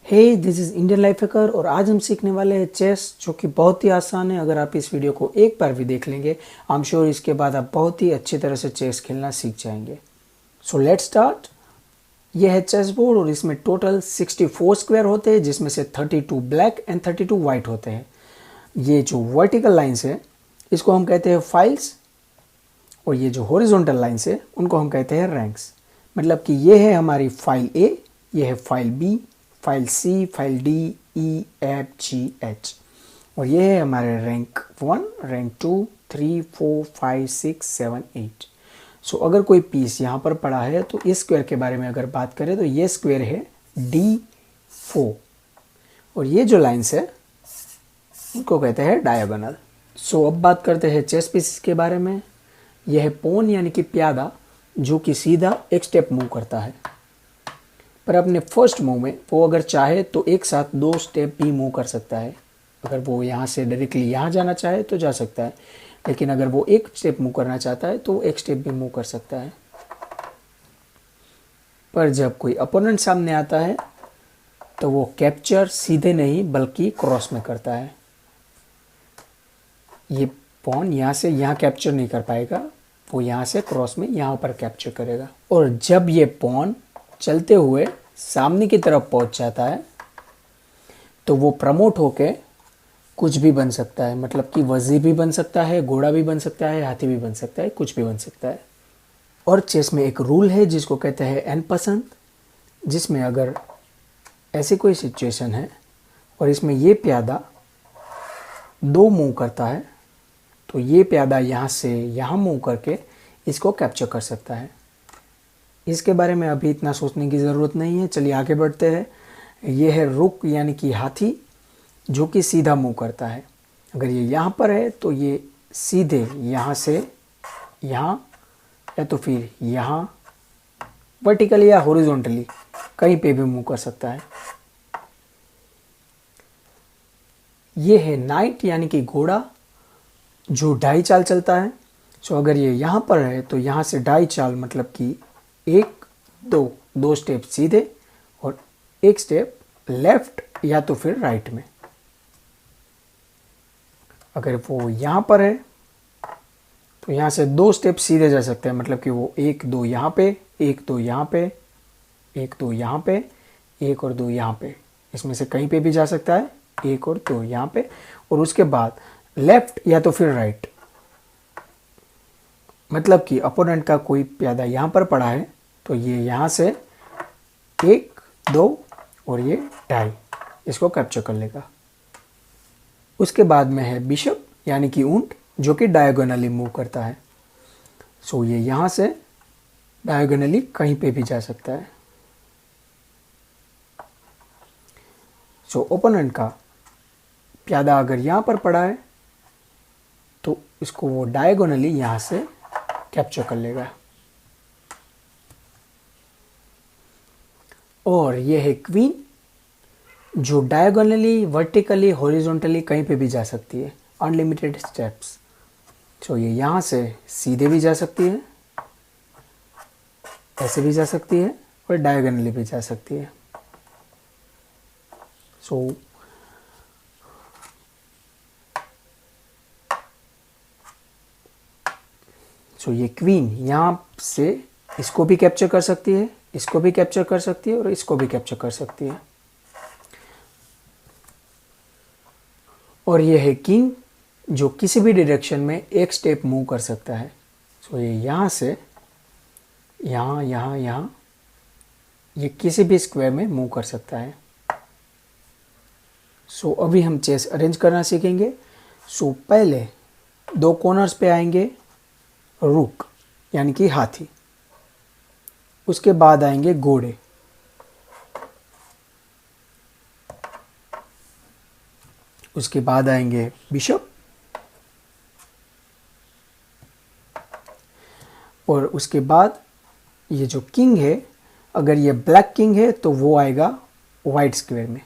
Hey this is Indian life hacker और आज हम सीखने वाले हैं चेस, जो कि बहुत ही आसान है। अगर आप इस वीडियो को एक बार भी देख लेंगे, आई एम श्योर इसके बाद आप बहुत ही अच्छी तरह से चेस खेलना सीख जाएंगे। So let's start. ये है चेस बोर्ड और इसमें टोटल 64 स्क्वायर होते हैं, जिसमें से 32 ब्लैक एंड 32 वाइट होते हैं। ये जो वर्टिकल लाइन्स है इसको हम कहते हैं फाइल्स, और ये जो हॉरिजॉन्टल लाइन्स है उनको हम कहते हैं रैंक्स। मतलब कि ये है हमारी फाइल ए, ये है file B, file C, file D, E, F, G, H, और ये है हमारे रैंक 1, रैंक 2, 3, 4, 5, 6, 7, 8। सो अगर कोई पीस यहाँ पर पड़ा है तो इस स्क्वायर के बारे में अगर बात करें तो ये स्क्वायर है D4, और ये जो लाइन्स है उनको कहते हैं डायगोनल। सो अब बात करते हैं चेस पीस के बारे में। यह है पॉन यानी कि प्यादा, जो कि सीधा एक स्टेप मूव करता है, पर अपने फर्स्ट मूव में वो अगर चाहे तो एक साथ 2 स्टेप भी मूव कर सकता है। अगर वो यहाँ से डायरेक्टली यहाँ जाना चाहे तो जा सकता है, लेकिन अगर वो एक स्टेप मूव करना चाहता है तो एक स्टेप भी मूव कर सकता है। पर जब कोई अपोनेंट सामने आता है तो वो कैप्चर सीधे नहीं बल्कि क्रॉस में करता है। ये पॉन यहाँ से यहाँ कैप्चर नहीं कर पाएगा, वो यहाँ से क्रॉस में यहाँ पर कैप्चर करेगा। और जब ये पॉन चलते हुए सामने की तरफ पहुंच जाता है तो वो प्रमोट होके कुछ भी बन सकता है। मतलब कि वज़ीर भी बन सकता है, घोड़ा भी बन सकता है, हाथी भी बन सकता है, कुछ भी बन सकता है। और चेस में एक रूल है जिसको कहते हैं एन पसंद, जिसमें अगर ऐसी कोई सिचुएशन है और इसमें ये प्यादा 2 मूव करता है तो ये प्यादा यहाँ से यहाँ मूव करके इसको कैप्चर कर सकता है। इसके बारे में अभी इतना सोचने की ज़रूरत नहीं है, चलिए आगे बढ़ते हैं। ये है रुक यानी कि हाथी, जो कि सीधा मूव करता है। अगर ये यहाँ पर है तो ये सीधे यहाँ से यहाँ या तो फिर यहाँ वर्टिकली या हॉरिजॉन्टली कहीं पे भी मूव कर सकता है। ये है नाइट यानी कि घोड़ा, जो 2.5 चाल चलता है। सो अगर ये यहाँ पर है तो यहाँ से 2.5 चाल, मतलब कि 1, 2 स्टेप सीधे और 1 स्टेप लेफ्ट या तो फिर राइट में। अगर वो यहाँ पर है तो यहाँ से 2 स्टेप सीधे जा सकते हैं, मतलब कि वो 1, 2 यहाँ पे, 1, 2 यहाँ पे, 1, 2 यहाँ पे, 1 और 2 यहाँ पे, इसमें से कहीं पे भी जा सकता है, 1 और 2 यहाँ पे, और उसके बाद लेफ्ट या तो फिर राइट। मतलब कि अपोनेंट का कोई प्यादा यहाँ पर पड़ा है तो ये यहाँ से 1, 2 और ये 2.5 इसको कैप्चर कर लेगा। उसके बाद में है बिशप यानी कि ऊंट, जो कि डायगोनली मूव करता है। सो ये यहाँ से डायगोनली कहीं पे भी जा सकता है। सो ओपोनेंट का प्यादा अगर यहाँ पर पड़ा है तो इसको वो डायगोनली यहाँ से कैप्चर कर लेगा। और ये है क्वीन, जो डायगोनली, वर्टिकली, हॉरिजॉन्टली कहीं पे भी जा सकती है, अनलिमिटेड स्टेप्स। सो ये यहाँ से सीधे भी जा सकती है, ऐसे भी जा सकती है, और डायगोनली भी जा सकती है। सो ये क्वीन यहाँ से इसको भी कैप्चर कर सकती है, इसको भी कैप्चर कर सकती है और इसको भी कैप्चर कर सकती है। और ये है किंग, जो किसी भी डायरेक्शन में 1 स्टेप मूव कर सकता है। सो ये यहाँ से यहाँ, यहाँ, यहाँ, ये किसी भी स्क्वायर में मूव कर सकता है। सो अभी हम चेस अरेंज करना सीखेंगे। सो पहले 2 कॉर्नर्स पे आएंगे रुक यानी कि हाथी, उसके बाद आएंगे घोड़े, उसके बाद आएंगे बिशप, और उसके बाद ये जो किंग है, अगर ये ब्लैक किंग है तो वो आएगा वाइट स्क्वायर में,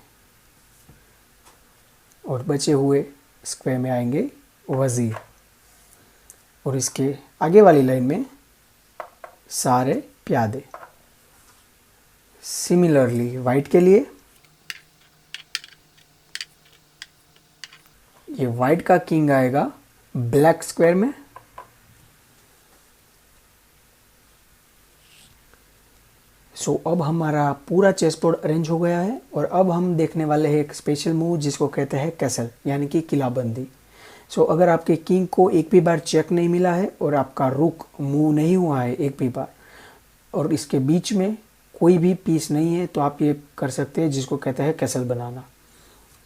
और बचे हुए स्क्वायर में आएंगे वजीर, और इसके आगे वाली लाइन में सारे प्यादे। सिमिलरली वाइट के लिए ये वाइट का किंग आएगा ब्लैक स्क्वायर में। सो अब हमारा पूरा चेस बोर्ड अरेंज हो गया है और अब हम देखने वाले हैं एक स्पेशल मूव जिसको कहते हैं कैसल यानी कि किलाबंदी। सो अगर आपके किंग को एक भी बार चेक नहीं मिला है और आपका रुक मूव नहीं हुआ है एक भी बार और इसके बीच में कोई भी पीस नहीं है तो आप ये कर सकते हैं जिसको कहते हैं कैसल बनाना।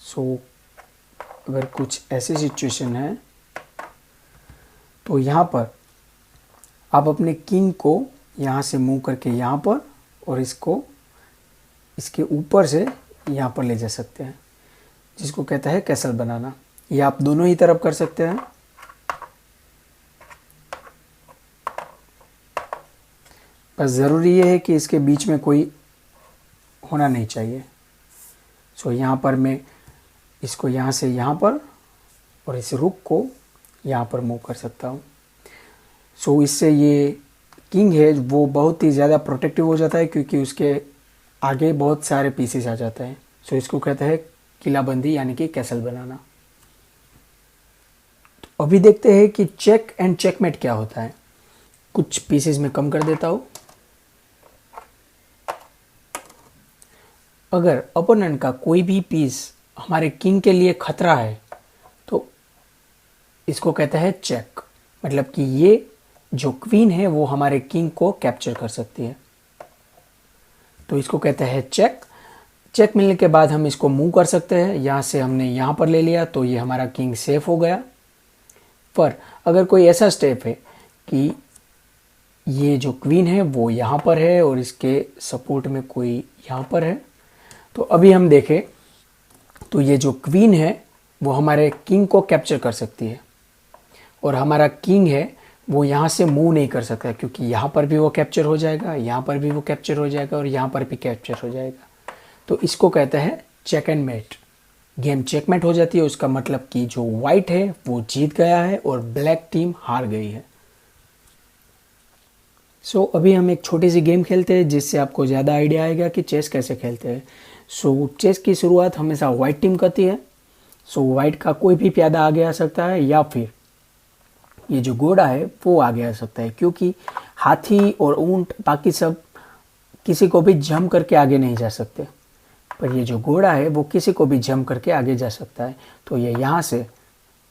सो अगर कुछ ऐसी सिचुएशन है तो यहाँ पर आप अपने किंग को यहाँ से मूव करके यहाँ पर और इसको इसके ऊपर से यहाँ पर ले जा सकते हैं जिसको कहता है कैसल बनाना। ये आप दोनों ही तरफ कर सकते हैं। बस ज़रूरी ये है कि इसके बीच में कोई होना नहीं चाहिए। सो यहाँ पर मैं इसको यहाँ से यहाँ पर और इस रुक को यहाँ पर मूव कर सकता हूँ। सो इससे ये किंग है वो बहुत ही ज़्यादा प्रोटेक्टिव हो जाता है क्योंकि उसके आगे बहुत सारे पीसेस आ जाते हैं। सो इसको कहते हैं किलाबंदी यानी कि कैसल बनाना। तो अभी देखते हैं कि चेक एंड चेकमेट क्या होता है। कुछ पीसेस में कम कर देता हूँ। अगर अपोनेंट का कोई भी पीस हमारे किंग के लिए खतरा है तो इसको कहते हैं चेक, मतलब कि ये जो क्वीन है वो हमारे किंग को कैप्चर कर सकती है तो इसको कहते हैं चेक। चेक मिलने के बाद हम इसको मूव कर सकते हैं। यहाँ से हमने यहाँ पर ले लिया तो ये हमारा किंग सेफ हो गया। पर अगर कोई ऐसा स्टेप है कि ये जो क्वीन है वो यहाँ पर है और इसके सपोर्ट में कोई यहाँ पर है तो अभी हम देखें तो ये जो क्वीन है वो हमारे किंग को कैप्चर कर सकती है और हमारा किंग है वो यहाँ से मूव नहीं कर सकता क्योंकि यहाँ पर भी वो कैप्चर हो जाएगा, यहाँ पर भी वो कैप्चर हो जाएगा और यहाँ पर भी कैप्चर हो जाएगा। तो इसको कहते हैं check and mate. Game checkmate हो जाती है, उसका मतलब कि जो वाइट है वो जीत गया है और ब्लैक टीम हार गई है। सो अभी हम एक छोटी सी गेम खेलते हैं जिससे आपको ज़्यादा आइडिया आएगा कि चेस कैसे खेलते हैं। सो चेस की शुरुआत हमेशा वाइट टीम करती है। सो वाइट का कोई भी प्यादा आगे आ सकता है या फिर ये जो घोड़ा है वो आगे आ सकता है क्योंकि हाथी और ऊंट बाकी सब किसी को भी जम करके आगे नहीं जा सकते, पर ये जो घोड़ा है वो किसी को भी जम करके आगे जा सकता है। तो ये यहाँ से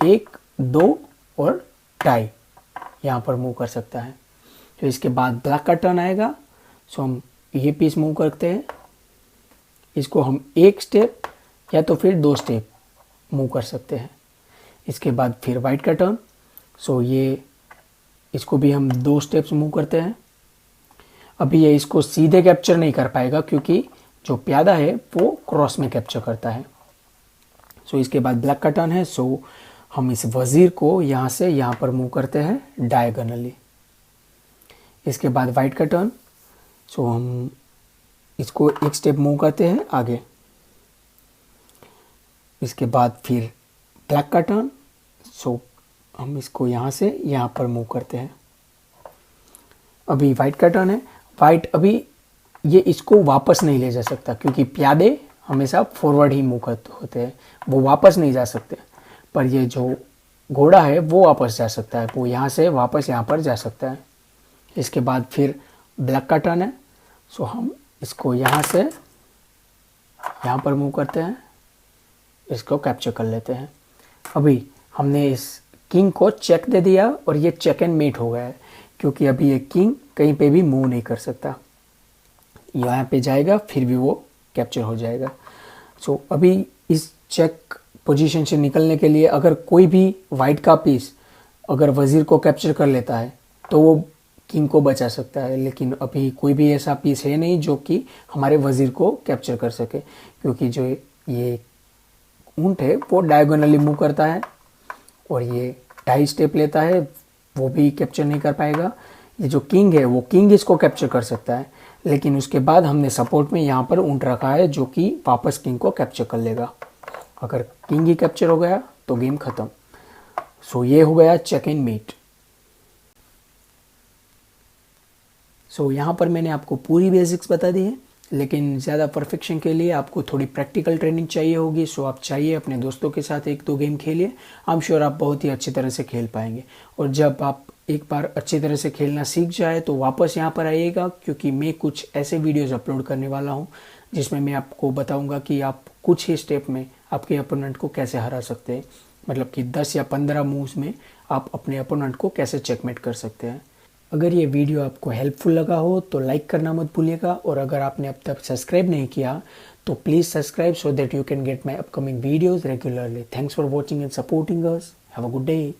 1, 2 और टाई यहाँ पर मूव कर सकता है। तो इसके बाद ब्लैक का टर्न आएगा। सो हम ये पीस मूव करते हैं, इसको हम 1 स्टेप या तो फिर 2 स्टेप मूव कर सकते हैं। इसके बाद फिर वाइट का टर्न। सो ये इसको भी हम 2 स्टेप्स मूव करते हैं। अभी ये इसको सीधे कैप्चर नहीं कर पाएगा क्योंकि जो प्यादा है वो क्रॉस में कैप्चर करता है। सो इसके बाद ब्लैक का टर्न है। सो हम इस वजीर को यहाँ से यहाँ पर मूव करते हैं डायगोनली। इसके बाद वाइट का टर्न। सो हम इसको 1 स्टेप मूव करते हैं आगे। इसके बाद फिर ब्लैक का टर्न। सो हम इसको यहाँ से यहाँ पर मूव करते हैं। अभी वाइट का टर्न है। वाइट अभी ये इसको वापस नहीं ले जा सकता क्योंकि प्यादे हमेशा फॉरवर्ड ही मूव करते होते हैं, वो वापस नहीं जा सकते। पर ये जो घोड़ा है वो वापस जा सकता है, वो यहाँ से वापस यहाँ पर जा सकता है। इसके बाद फिर ब्लैक का टर्न है। सो हम इसको यहाँ से यहाँ पर मूव करते हैं, इसको कैप्चर कर लेते हैं। अभी हमने इस किंग को चेक दे दिया और ये चेक एंड मेट हो गया है क्योंकि अभी ये किंग कहीं पे भी मूव नहीं कर सकता। यहाँ पे जाएगा फिर भी वो कैप्चर हो जाएगा। सो अभी इस चेक पोजीशन से निकलने के लिए अगर कोई भी वाइट का पीस अगर वजीर को कैप्चर कर लेता है तो वो किंग को बचा सकता है, लेकिन अभी कोई भी ऐसा पीस है नहीं जो कि हमारे वजीर को कैप्चर कर सके क्योंकि जो ये ऊंट है वो डायगोनली मूव करता है और ये 2.5 स्टेप लेता है, वो भी कैप्चर नहीं कर पाएगा। ये जो किंग है वो किंग इसको कैप्चर कर सकता है, लेकिन उसके बाद हमने सपोर्ट में यहाँ पर ऊंट रखा है जो कि वापस किंग को कैप्चर कर लेगा। अगर किंग ही कैप्चर हो गया तो गेम खत्म। सो ये हो गया चेक एंड मेट। सो यहाँ पर मैंने आपको पूरी बेसिक्स बता दी है। लेकिन ज़्यादा परफेक्शन के लिए आपको थोड़ी प्रैक्टिकल ट्रेनिंग चाहिए होगी। सो आप चाहिए अपने दोस्तों के साथ 1-2 गेम खेलिए, आई एम श्योर आप बहुत ही अच्छी तरह से खेल पाएंगे। और जब आप एक बार अच्छी तरह से खेलना सीख जाए तो वापस यहाँ पर आइएगा, क्योंकि मैं कुछ ऐसे वीडियोस अपलोड करने वाला हूँ जिसमें मैं आपको बताऊँगा कि आप कुछ ही स्टेप में आपके अपोनेंट को कैसे हरा सकते हैं। मतलब कि 10 या 15 मूव्स में आप अपने अपोनेंट को कैसे चेकमेट कर सकते हैं। अगर ये वीडियो आपको हेल्पफुल लगा हो तो लाइक करना मत भूलिएगा, और अगर आपने अब तक सब्सक्राइब नहीं किया तो please subscribe so that you can get my upcoming videos regularly. Thanks for watching and supporting us. Have a good day.